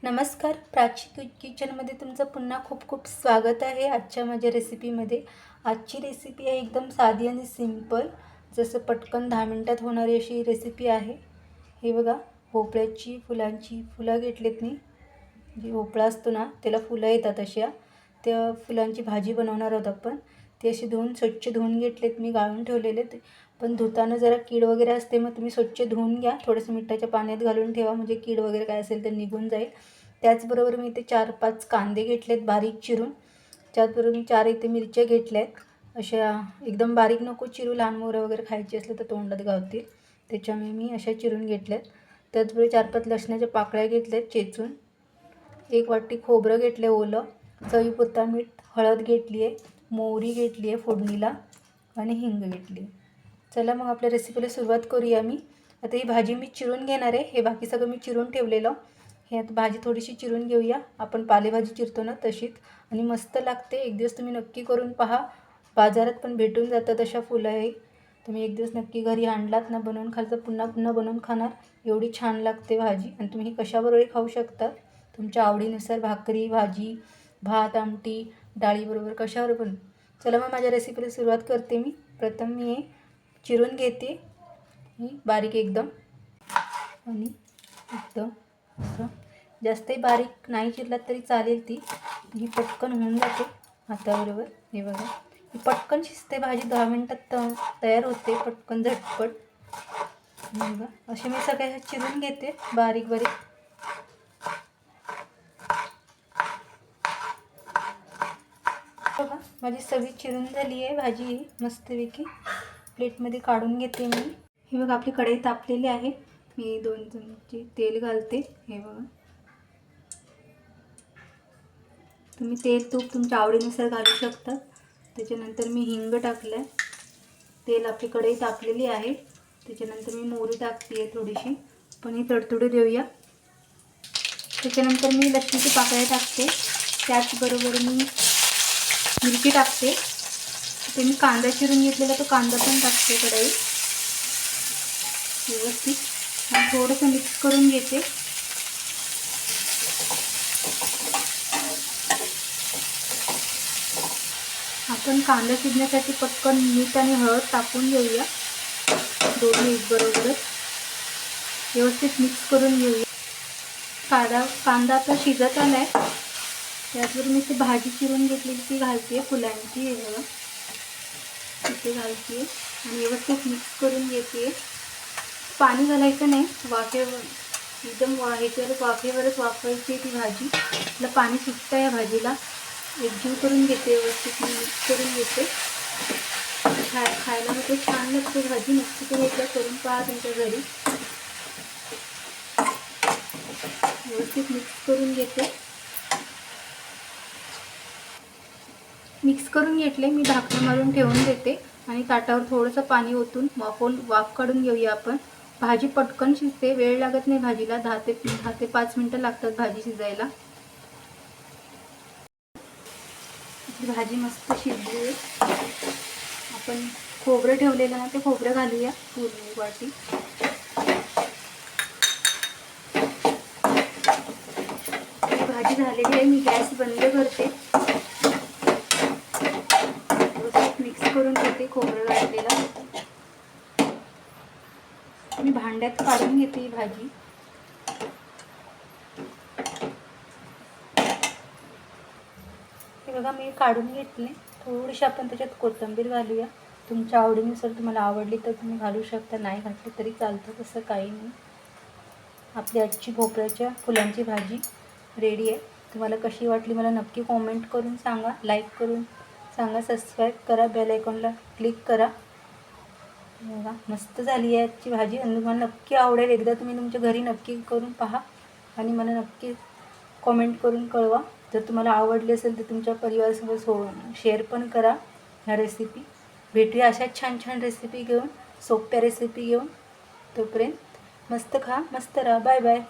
नमस्कार, प्राची किचनमध्ये तुमचं पुन्हा खूप खूप स्वागत आहे. आजच्या माझ्या रेसिपीमध्ये आजची रेसिपी आहे एकदम साधी आणि सिंपल, जसं पटकन 10 मिनटात होणारी अशी रेसिपी आहे. हे बघा, भोपळ्याची फुलांची फुलं घेतलेत मी. जी भोपळा असतो ना, त्याला फुलं येतात अशा. त्या फुलांची भाजी बनवणार आहोत आपण. ते असे स्वच्छ धुवून घेतलेत मी, गाळून ठेवलेले ते. पण धुताना जरा कीड वगैरे असते, मग तुम्ही स्वच्छ धुवून घ्या. थोडंसं मिठाच्या पाण्यात घालून ठेवा, म्हणजे कीड वगैरे काय असेल तर निघून जाईल. त्याचबरोबर मी इथे 4-5 कांदे घेतलेत बारीक चिरून. त्याचबरोबर मी 4 इथे मिरच्या घेतल्यात. अशा एकदम बारीक नको चिरू, लहान मोहरं वगैरे खायची असलं तर तोंडात गावतील, त्याच्यामुळे मी अशा चिरून घेतल्यात. त्याचबरोबर 4-5 लसणाच्या पाकळ्या घेतल्यात चेचून. 1 वाटी खोबरं घेतलं ओलं. चवीपुरता मीठ, हळद घेतली आहे, मोहरी घेतली आहे फोडणीला आणि हिंग घेतली आहे. चला मग आपल्या रेसिपीला सुरुवात करूया. आता ही भाजी मी चिरून घेणार आहे. हे बाकी सगळं मी चिरून ठेवलेलं. हे आता भाजी थोडीशी चिरून घेऊया, आपण पालेभाजी चिरतो ना तशीच, आणि मस्त लागते. एक दिवस तुम्ही नक्की करून पहा. बाजारात पण भेटून जातात अशा फुलं आहे. तुम्ही एक दिवस नक्की घरी आणलात ना, बनवून खालचं पुन्हा पुन्हा बनवून खाणार. एवढी छान लागते भाजी. आणि तुम्ही ही कशाबरोबरही खाऊ शकता तुमच्या आवडीनुसार, भाकरी, भाजी, भात, आमटी, डाळीबरोबर, कशावर पण. चला मग माझ्या रेसिपीला सुरुवात करते मी. प्रथम मी हे चिरून घेते, ही बारीक एकदम, आणि एकदम असं जास्तही बारीक नाही चिरलात तरी चालेल. ही पटकन होऊन जाते हाताबरोबर. हे बघा, ही पटकन शिजते भाजी, 10 मिनटात तयार होते, पटकन झटपट. बघा, असे मी सगळे चिरून घेते बारीक बारीक. बघा, माझी सगळी चिरून झाली आहे भाजी. ही मस्तपैकी प्लेटमध्ये काढून घेते मी. ही बघा, आपली कढई तापलेली आहे. मी 2 चमचे तेल घालते. हे बघा, तुम्ही तेल तूप तुमच्या आवडीनुसार घालू शकता. त्याच्यानंतर मी हिंग टाकलं आहे. तेल, आपली कढई तापलेली आहे. त्याच्यानंतर मी मोहरी टाकते आहे थोडीशी, पण ही तडतडू देऊया. त्याच्यानंतर मी लसणाची पाकळ्या टाकते. त्याचबरोबर मी मिरची टाकते. ते मी कांदा चिरून घेतलेला, तो कांदा पण टाकते कढईत व्यवस्थित, आणि थोडंसं मिक्स करून घेते. आपण कांदा शिजण्यासाठी पटकन मीठ आणि हळद टाकून घेऊया, दोन्ही एकबरोबरच व्यवस्थित मिक्स करून घेऊया. कांदा आता शिजत आला आहे. त्याचबरोबर मी ती भाजी चिरून घेतलेली ती घालते, फुलांची. हे बघा, तिथे घालते आणि व्यवस्थित मिक्स करून घेते. पाणी घालायचं नाही, वाफेवर एकदम वाफेवरच वाफवायची ती भाजी. आपलं पाणी सुटतं या भाजीला. एकजीव करून घेते, व्यवस्थित मिक्स करून घेते. खायला मध्ये छान लागते भाजी. नक्की तुम्ही एकदा करून पहा तुमच्या घरी. व्यवस्थित मिक्स करून घेते. मिक्स करून घेतले, मी झाकण मारून ठेवून देते आणि ताटावर थोडंसं पाणी ओतून वाफ काढून घेऊया आपण. भाजी पटकन शिजते, वेळ लागत नाही भाजीला. 10 ते 5 मिनटं लागतात भाजी शिजायला. भाजी मस्त शिजली आहे. आपण खोबरं ठेवलेलं ना, ते खोबरं घालूया पूर्ण वाटी. भाजी झालेली आहे. मी गॅस बंद करते. मिक्स करून घेते खोबरं घातलेला. मी भांड्यात काढून घेते ही भाजी. हे बघा, मी काढून घेतले. थोडीशी आपण त्याच्यात कोथिंबीर घालूया. तुमच्या आवडीनुसार, तुम्हाला आवडली तर तुम्ही घालू शकता, नाही घातली तरी चालतं, तसं काही नाही. आपली आजची भोपळ्याच्या फुलांची भाजी रेडी आहे. तुम्हाला कशी वाटली मला नक्की कॉमेंट करून सांगा, लाईक करून सांगा, सबस्क्राईब करा, बेल आयकॉनला क्लिक करा. बघा, मस्त झाली आहे आजची भाजी, आणि तुम्हाला नक्की आवडेल. एकदा तुम्ही तुमच्या घरी नक्की करून पहा आणि मला नक्की कॉमेंट करून कळवा. जर तुम्हाला आवडली असेल तर तुमच्या परिवारासोबत शेअर पण करा ह्या रेसिपी. भेटूया अशा छान छान रेसिपी घेऊन, सोप्या रेसिपी घेऊन. तोपर्यंत मस्त खा, मस्त राहा. Bye bye.